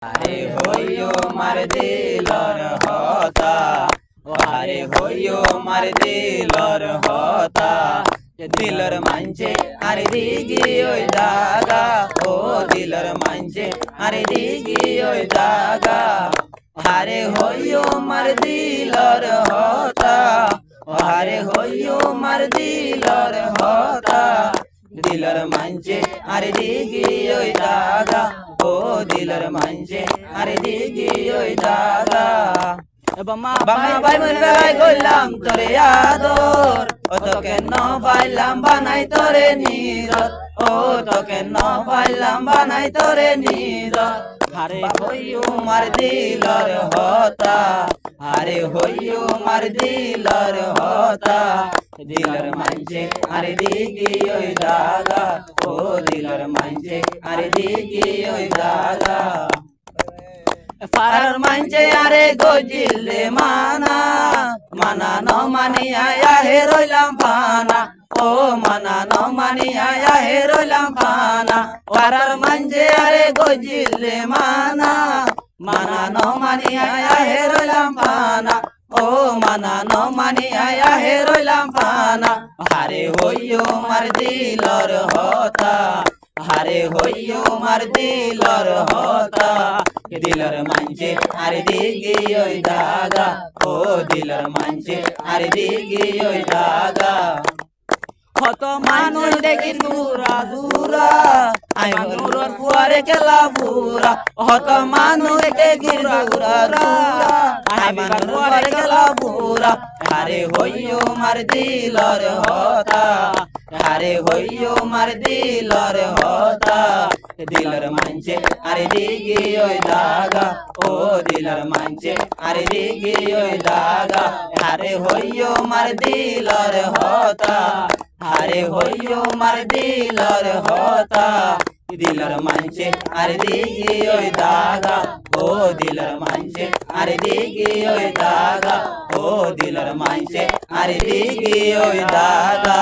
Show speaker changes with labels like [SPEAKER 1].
[SPEAKER 1] আরে হইও মার দিলর হতা, আরে হইও মার দিলর হতা, দিলর মানছে আরে দিগি ওই দাগা, ও দিলর মানছে আরে দিগি ওই দাগা। আরে হইও মার দিলর হতা, আরে হইও মার দিলর হতা, দিলর মানছে আরে দিগি ওই দাগা, ও দিলর মানছে আরে দিগি ওই দাগা। বামা ভাই মন বেলায় গইলাম তোরে আদর, ও তোকে ন পাইলাম বানাই তোরে নীরদ, ও তোকে ন পাইলাম বানাই তোরে নীরদ। আরে হইও মার দিলর হতা, আরে হইও মার দিলর হতা, দিলর মানছে আরে দিগি ওই দাগা, ও দিলর মানছে আরে দিগি ওই দাগা। পাড়ার মানছে আরে গজিলে মানা, মানা ন মানিয়া হে রইলাম পানা, ও মানা ন মানিয়া হে রইলাম পানা। পাড়ার মানছে আরে গজিলে মানা, মানা ন মানিয়া হে রইলাম পানা, ও মানা ন মানিয়া হে রইলাম পানা। আরে হইও মার দিলর হতা, আরে হইও মার দিলর হতা, দিলর মানছে আরে দিগি ওই দাগা, ও দিলর মানছে আরে দিগি ওই দাগা। কত মানুষ দেখি দূরা দূরা, আই মনুর ফুয়ারে কেলা পুরা, কত মানুষ দেখি দূরা দূরা, আই মনুর ফুয়ারে কেলা পুরা। আরে হইও মার দিলর হতা, আরে হইও মার দিলর হতা, দিলর মানছে আরে দিগি ওই দাগা, ও দিলর মানছে আরে দিগি ওই দাগা। আরে হইও মার দিলর হতা, আরে হইও মার দিলর হতা, দিলর মানছে আরে দিগি ওই দাগা, ও দিলর মানছে আরে দিগি ওই দাগা, ও দিলর মানছে আরে দিগি ওই দাগা।